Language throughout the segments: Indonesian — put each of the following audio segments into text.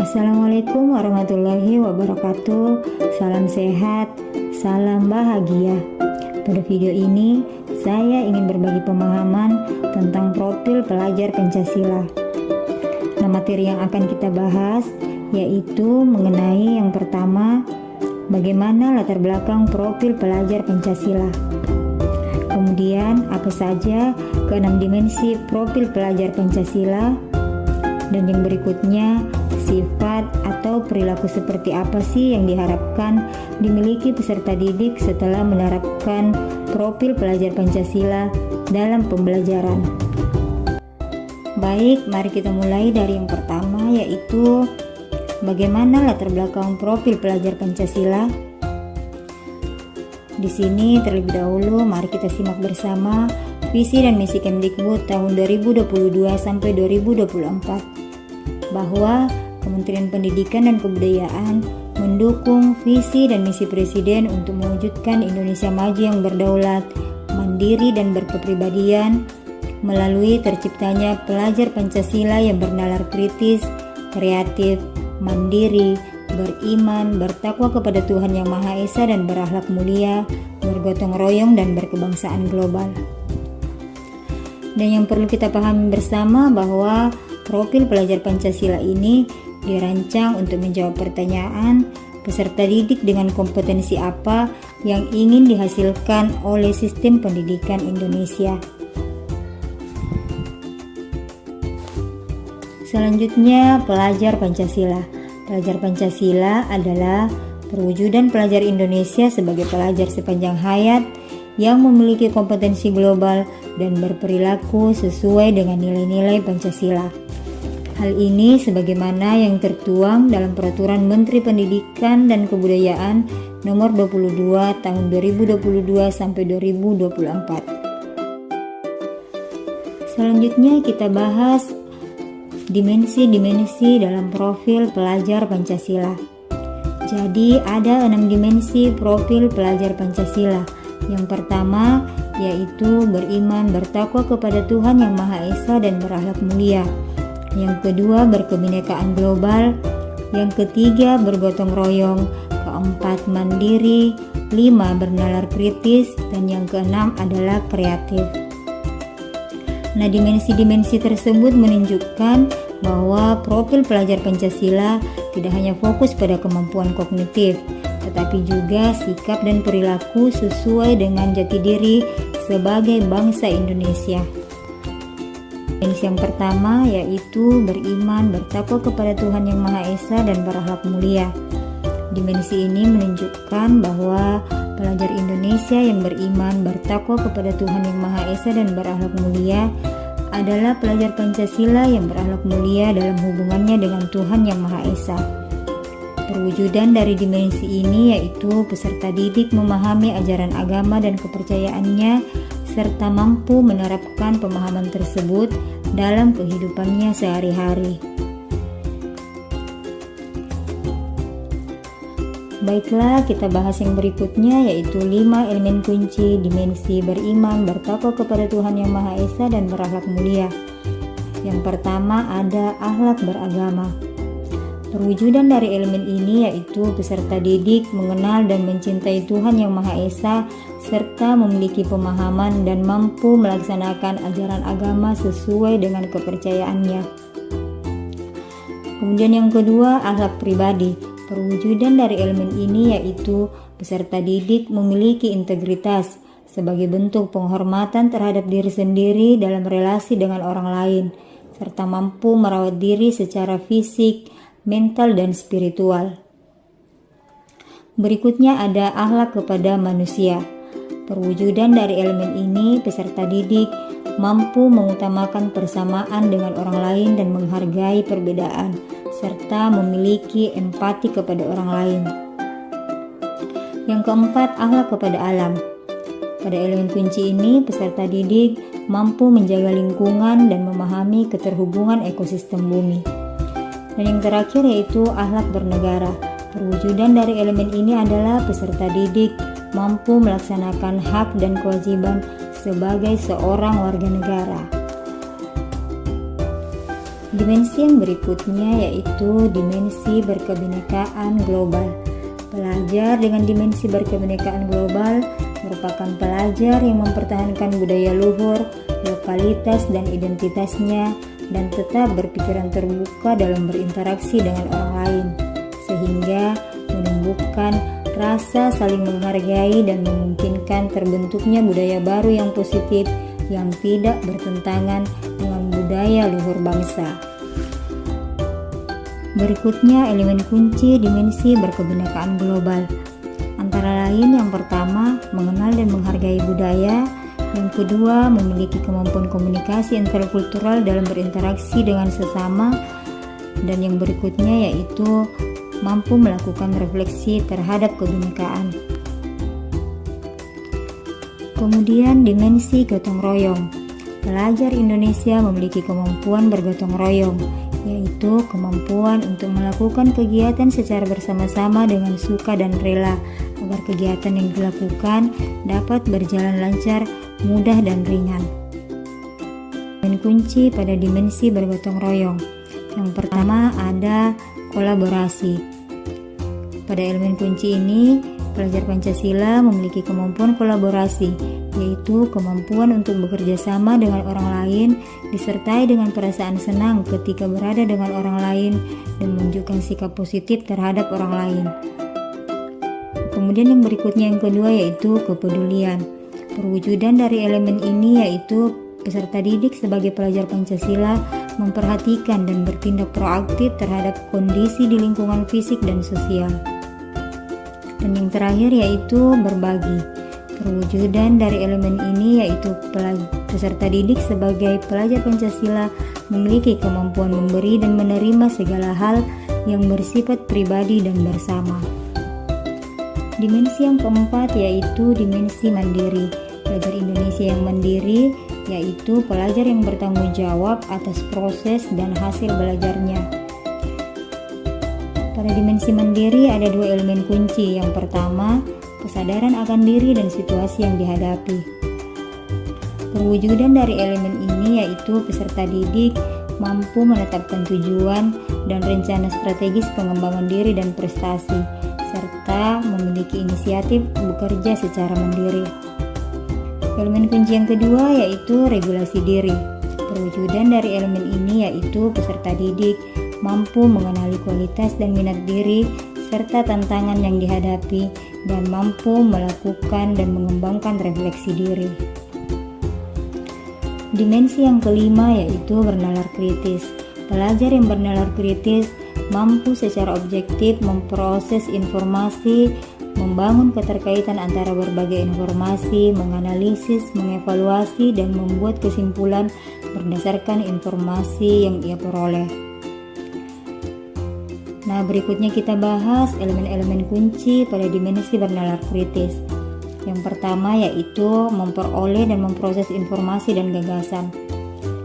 Assalamualaikum warahmatullahi wabarakatuh. Salam sehat, salam bahagia. Pada video ini, saya ingin berbagi pemahaman tentang profil pelajar Pancasila. Nah, materi yang akan kita bahas yaitu mengenai yang pertama, bagaimana latar belakang profil pelajar Pancasila. Kemudian, apa saja keenam dimensi profil pelajar Pancasila. Dan yang berikutnya, sifat atau perilaku seperti apa sih yang diharapkan dimiliki peserta didik setelah menerapkan profil pelajar Pancasila dalam pembelajaran. Baik, mari kita mulai dari yang pertama, yaitu bagaimana latar belakang profil pelajar Pancasila. Di sini terlebih dahulu mari kita simak bersama visi dan misi Kemdikbud tahun 2022 sampai 2024 bahwa Kementerian Pendidikan dan Kebudayaan mendukung visi dan misi Presiden untuk mewujudkan Indonesia maju yang berdaulat, mandiri dan berkepribadian melalui terciptanya pelajar Pancasila yang bernalar kritis, kreatif, mandiri, beriman, bertakwa kepada Tuhan Yang Maha Esa dan berakhlak mulia, bergotong royong dan berkebangsaan global. Dan yang perlu kita pahami bersama bahwa profil pelajar Pancasila ini dirancang untuk menjawab pertanyaan peserta didik dengan kompetensi apa yang ingin dihasilkan oleh sistem pendidikan Indonesia. Selanjutnya, pelajar Pancasila. Pelajar Pancasila adalah perwujudan pelajar Indonesia sebagai pelajar sepanjang hayat yang memiliki kompetensi global dan berperilaku sesuai dengan nilai-nilai Pancasila. Hal ini sebagaimana yang tertuang dalam Peraturan Menteri Pendidikan dan Kebudayaan Nomor 22 Tahun 2022 sampai 2024. Selanjutnya kita bahas dimensi-dimensi dalam profil pelajar Pancasila. Jadi ada 6 dimensi profil pelajar Pancasila. Yang pertama yaitu beriman, bertakwa kepada Tuhan Yang Maha Esa dan berakhlak mulia. Yang kedua, berkebinekaan global. Yang ketiga, bergotong royong. Keempat, mandiri. 5, bernalar kritis. Dan yang keenam adalah kreatif. Nah, dimensi-dimensi tersebut menunjukkan bahwa profil pelajar Pancasila tidak hanya fokus pada kemampuan kognitif, tetapi juga sikap dan perilaku sesuai dengan jati diri sebagai bangsa Indonesia. Dimensi yang pertama yaitu beriman, bertakwa kepada Tuhan Yang Maha Esa dan berakhlak mulia. Dimensi ini menunjukkan bahwa pelajar Indonesia yang beriman, bertakwa kepada Tuhan Yang Maha Esa dan berakhlak mulia adalah pelajar Pancasila yang berakhlak mulia dalam hubungannya dengan Tuhan Yang Maha Esa. Perwujudan dari dimensi ini yaitu peserta didik memahami ajaran agama dan kepercayaannya serta mampu menerapkan pemahaman tersebut dalam kehidupannya sehari-hari. Baiklah, kita bahas yang berikutnya yaitu 5 elemen kunci dimensi beriman, bertakwa kepada Tuhan Yang Maha Esa dan berakhlak mulia. Yang pertama ada akhlak beragama. Perwujudan dari elemen ini yaitu peserta didik mengenal dan mencintai Tuhan Yang Maha Esa serta memiliki pemahaman dan mampu melaksanakan ajaran agama sesuai dengan kepercayaannya. Kemudian yang kedua, akhlak pribadi. Perwujudan dari elemen ini yaitu peserta didik memiliki integritas sebagai bentuk penghormatan terhadap diri sendiri dalam relasi dengan orang lain, serta mampu merawat diri secara fisik, mental, dan spiritual. Berikutnya ada akhlak kepada manusia. Perwujudan dari elemen ini, peserta didik mampu mengutamakan persamaan dengan orang lain dan menghargai perbedaan, serta memiliki empati kepada orang lain. Yang keempat, akhlak kepada alam. Pada elemen kunci ini, peserta didik mampu menjaga lingkungan dan memahami keterhubungan ekosistem bumi. Dan yang terakhir yaitu akhlak bernegara. Perwujudan dari elemen ini adalah peserta didik mampu melaksanakan hak dan kewajiban sebagai seorang warga negara. Dimensi yang berikutnya yaitu dimensi berkebinekaan global. Pelajar dengan dimensi berkebinekaan global merupakan pelajar yang mempertahankan budaya luhur, lokalitas dan identitasnya, dan tetap berpikiran terbuka dalam berinteraksi dengan orang lain, sehingga menumbuhkan rasa saling menghargai dan memungkinkan terbentuknya budaya baru yang positif yang tidak bertentangan dengan budaya luhur bangsa. Berikutnya elemen kunci dimensi berkebinekaan global. Antara lain yang pertama, mengenal dan menghargai budaya. Yang kedua, memiliki kemampuan komunikasi interkultural dalam berinteraksi dengan sesama. Dan yang berikutnya yaitu mampu melakukan refleksi terhadap kebinekaan. Kemudian dimensi gotong royong. Pelajar Indonesia memiliki kemampuan bergotong royong, yaitu kemampuan untuk melakukan kegiatan secara bersama-sama dengan suka dan rela agar kegiatan yang dilakukan dapat berjalan lancar, mudah dan ringan. Dan kunci pada dimensi bergotong royong. Yang pertama ada kolaborasi. Pada elemen kunci ini, pelajar Pancasila memiliki kemampuan kolaborasi, yaitu kemampuan untuk bekerja sama dengan orang lain, disertai dengan perasaan senang ketika berada dengan orang lain, dan menunjukkan sikap positif terhadap orang lain. Kemudian yang berikutnya yang kedua yaitu kepedulian. Perwujudan dari elemen ini yaitu peserta didik sebagai pelajar Pancasila memperhatikan dan bertindak proaktif terhadap kondisi di lingkungan fisik dan sosial. Dan yang terakhir yaitu berbagi. Perwujudan dari elemen ini yaitu peserta didik sebagai pelajar Pancasila memiliki kemampuan memberi dan menerima segala hal yang bersifat pribadi dan bersama. Dimensi yang keempat yaitu dimensi mandiri. Pelajar Indonesia yang mandiri yaitu pelajar yang bertanggung jawab atas proses dan hasil belajarnya. Pada dimensi mandiri ada dua elemen kunci. Yang pertama, kesadaran akan diri dan situasi yang dihadapi. Perwujudan dari elemen ini yaitu peserta didik mampu menetapkan tujuan dan rencana strategis pengembangan diri dan prestasi, serta memiliki inisiatif bekerja secara mandiri. Elemen kunci yang kedua yaitu regulasi diri. Perwujudan dari elemen ini yaitu peserta didik mampu mengenali kualitas dan minat diri serta tantangan yang dihadapi dan mampu melakukan dan mengembangkan refleksi diri. Dimensi yang kelima yaitu bernalar kritis. Pelajar yang bernalar kritis mampu secara objektif memproses informasi, membangun keterkaitan antara berbagai informasi, menganalisis, mengevaluasi, dan membuat kesimpulan berdasarkan informasi yang ia peroleh. Nah, berikutnya kita bahas elemen-elemen kunci pada dimensi bernalar kritis. Yang pertama yaitu memperoleh dan memproses informasi dan gagasan.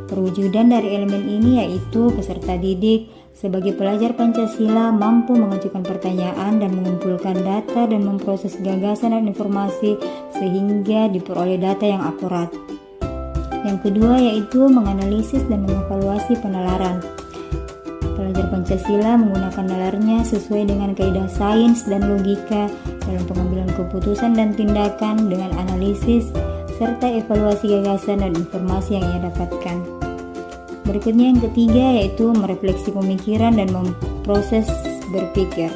Perwujudan dari elemen ini yaitu peserta didik sebagai pelajar Pancasila mampu mengajukan pertanyaan dan mengumpulkan data dan memproses gagasan dan informasi sehingga diperoleh data yang akurat. Yang kedua yaitu menganalisis dan mengevaluasi penalaran. Pelajar Pancasila menggunakan nalarnya sesuai dengan kaidah sains dan logika dalam pengambilan keputusan dan tindakan dengan analisis serta evaluasi gagasan dan informasi yang ia dapatkan. Berikutnya yang ketiga yaitu merefleksi pemikiran dan memproses berpikir.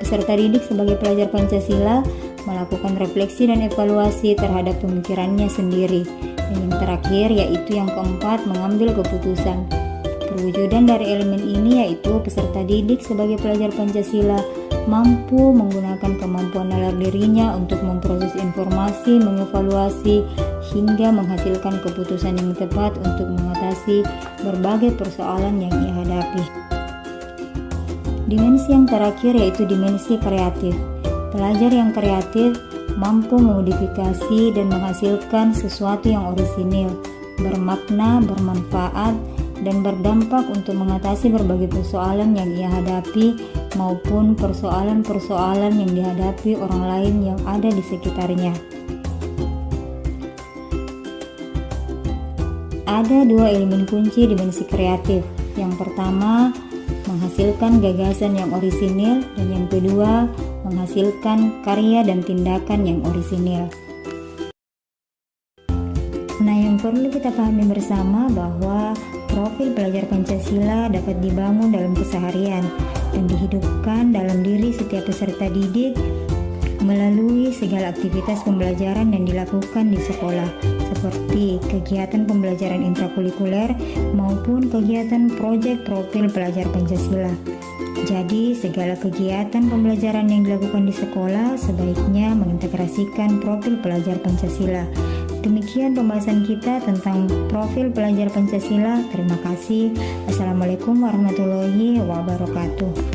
Peserta didik sebagai pelajar Pancasila melakukan refleksi dan evaluasi terhadap pemikirannya sendiri. Dan yang terakhir yaitu yang keempat mengambil keputusan. Perwujudan dari elemen ini yaitu peserta didik sebagai pelajar Pancasila mampu menggunakan kemampuan nalar dirinya untuk memproses informasi, mengevaluasi, hingga menghasilkan keputusan yang tepat untuk mengatasi berbagai persoalan yang ia hadapi. Dimensi yang terakhir yaitu dimensi kreatif. Pelajar yang kreatif mampu memodifikasi dan menghasilkan sesuatu yang orisinil, bermakna, bermanfaat, dan berdampak untuk mengatasi berbagai persoalan yang ia hadapi maupun persoalan-persoalan yang dihadapi orang lain yang ada di sekitarnya. Ada dua elemen kunci dimensi kreatif. Yang pertama, menghasilkan gagasan yang orisinil, dan yang kedua, menghasilkan karya dan tindakan yang orisinil. Nah, yang perlu kita pahami bersama bahwa profil pelajar Pancasila dapat dibangun dalam keseharian dan dihidupkan dalam diri setiap peserta didik melalui segala aktivitas pembelajaran yang dilakukan di sekolah, seperti kegiatan pembelajaran intrakurikuler maupun kegiatan proyek profil pelajar Pancasila. Jadi, segala kegiatan pembelajaran yang dilakukan di sekolah sebaiknya mengintegrasikan profil pelajar Pancasila. Demikian pembahasan kita tentang profil pelajar Pancasila. Terima kasih. Assalamualaikum warahmatullahi wabarakatuh.